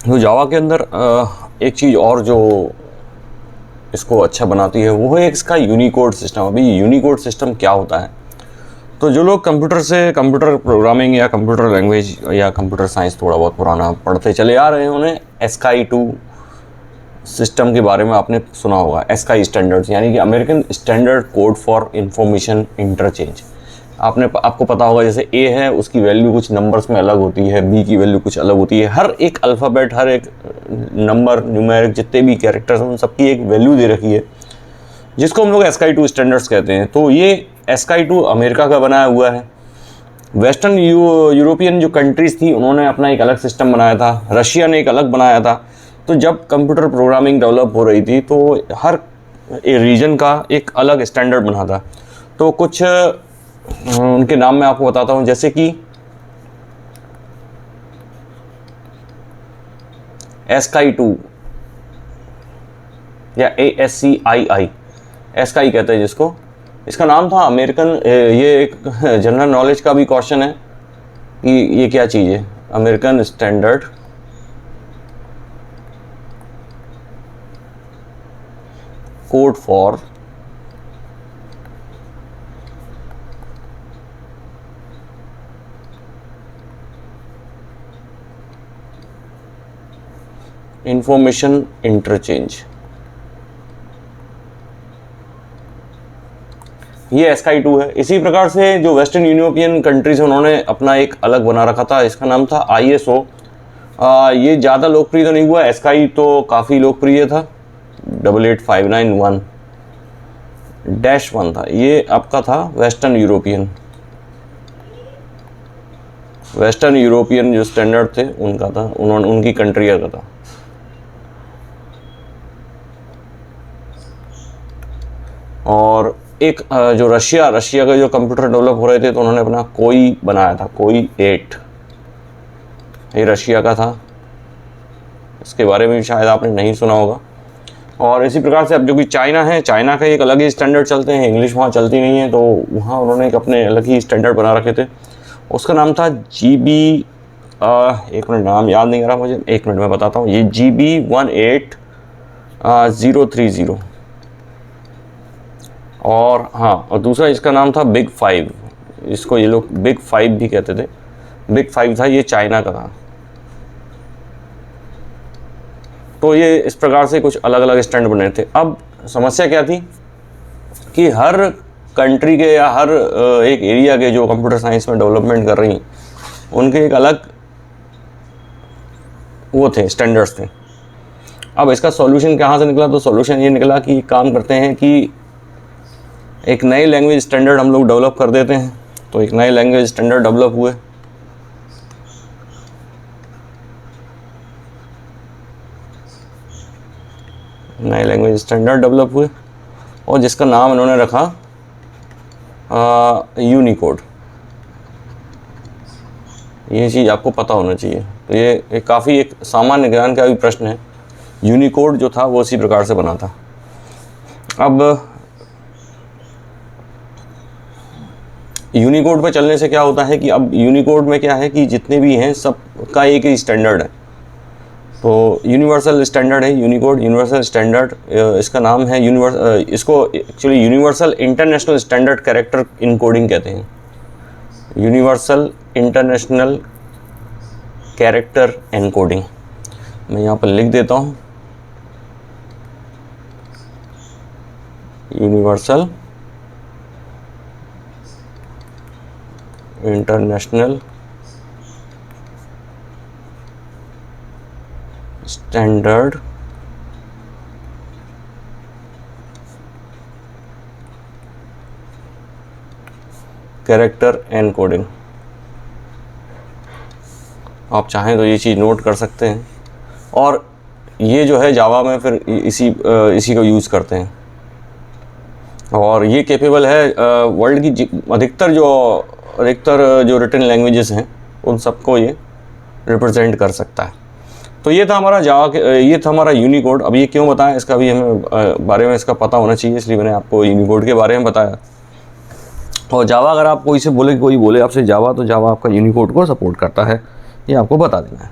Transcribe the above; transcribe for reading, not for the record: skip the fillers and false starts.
तो जावा के अंदर एक चीज़ और जो इसको अच्छा बनाती है वो है इसका यूनिकोड सिस्टम। अभी यूनिकोड सिस्टम क्या होता है, तो जो लोग कंप्यूटर प्रोग्रामिंग या कंप्यूटर लैंग्वेज या कंप्यूटर साइंस थोड़ा बहुत पुराना पढ़ते चले आ रहे हैं, उन्हें एस्काई 2 सिस्टम के बारे में आपने सुना होगा। एस्काई स्टैंडर्ड्स यानी कि American standard code for information interchange. आपको पता होगा, जैसे ए है उसकी वैल्यू कुछ नंबर्स में अलग होती है, बी की वैल्यू कुछ अलग होती है। हर एक अल्फ़ाबेट, हर एक नंबर, न्यूमेरिक जितने भी कैरेक्टर्स हैं उन सबकी एक वैल्यू दे रखी है, जिसको हम लोग एस्काई 2 स्टैंडर्ड्स कहते हैं। तो ये एस्काई 2 अमेरिका का बनाया हुआ है। वेस्टर्न यूरोपियन जो कंट्रीज़ थी उन्होंने अपना एक अलग सिस्टम बनाया था, रशिया ने एक अलग बनाया था। तो जब कंप्यूटर प्रोग्रामिंग डेवलप हो रही थी तो हर रीजन का एक अलग स्टैंडर्ड बना था। तो कुछ उनके नाम मैं आपको बताता हूँ, जैसे कि एस्काई 2 या ASCII, एस्काई कहते हैं जिसको। इसका नाम था अमेरिकन, ये एक जनरल नॉलेज का भी क्वेश्चन है कि ये क्या चीज़ है। American standard code for information interchange, ये एस्काई 2 है। इसी प्रकार से जो वेस्टर्न यूरोपियन कंट्रीज हैं उन्होंने अपना एक अलग बना रखा था, इसका नाम था ISO। ये ज़्यादा लोकप्रिय तो नहीं हुआ, एस्काई तो काफ़ी लोकप्रिय था। 88591-1 था, ये आपका था वेस्टर्न यूरोपियन जो स्टैंडर्ड थे उनका था, उनकी कंट्री का था। और एक जो रशिया के जो कंप्यूटर डेवलप हो रहे थे तो उन्होंने अपना कोई बनाया था, कोई 8, ये रशिया का था। इसके बारे में भी शायद आपने नहीं सुना होगा। और इसी प्रकार से अब जो कि चाइना है, चाइना का एक अलग ही स्टैंडर्ड चलते हैं, इंग्लिश वहाँ चलती नहीं है, तो वहाँ उन्होंने एक अपने अलग ही स्टैंडर्ड बना रखे थे। उसका नाम था GB, एक मिनट नाम याद नहीं आ रहा मुझे, एक मिनट में बताता हूँ। ये GB 18030। और हाँ, और दूसरा इसका नाम था बिग 5, इसको ये लोग बिग 5 भी कहते थे। बिग 5 था, ये चाइना का था। तो ये इस प्रकार से कुछ अलग अलग स्टैंड बने थे। अब समस्या क्या थी कि हर कंट्री के या हर एक एरिया के जो कंप्यूटर साइंस में डेवलपमेंट कर रही, उनके एक अलग वो थे, स्टैंडर्ड्स थे। अब इसका सॉल्यूशन कहाँ से निकला, तो सॉल्यूशन ये निकला कि काम करते हैं कि एक नई लैंग्वेज स्टैंडर्ड हम लोग डेवलप कर देते हैं। तो एक नए लैंग्वेज स्टैंडर्ड डेवलप हुए, नए लैंग्वेज स्टैंडर्ड डेवलप हुए और जिसका नाम इन्होंने रखा यूनिकोड। ये चीज़ आपको पता होना चाहिए। तो ये काफ़ी एक सामान्य ज्ञान का भी प्रश्न है। यूनिकोड जो था वो इसी प्रकार से बना था। अब यूनिकोड पे चलने से क्या होता है कि अब यूनिकोड में क्या है कि जितने भी हैं सब का एक ही स्टैंडर्ड है। तो यूनिवर्सल स्टैंडर्ड है यूनिकोड, यूनिवर्सल स्टैंडर्ड। इसका नाम है इसको actually universal international standard character encoding कहते हैं। यूनिवर्सल इंटरनेशनल कैरेक्टर एनकोडिंग, मैं यहाँ पर लिख देता हूँ, universal international standard character encoding. आप चाहें तो ये चीज़ नोट कर सकते हैं। और ये जो है जावा में फिर इसी को यूज़ करते हैं। और ये कैपेबल है वर्ल्ड की अधिकतर जो रिटन लैंग्वेजेस हैं उन सबको ये रिप्रेजेंट कर सकता है। तो ये था हमारा ये था हमारा यूनिकोड। अब ये क्यों बताया, इसका भी हमें बारे में इसका पता होना चाहिए, इसलिए मैंने आपको यूनिकोड के बारे में बताया। और जावा, अगर आप कोई बोले आपसे जावा, तो जावा आपका यूनिकोड को सपोर्ट करता है, ये आपको बता देना है।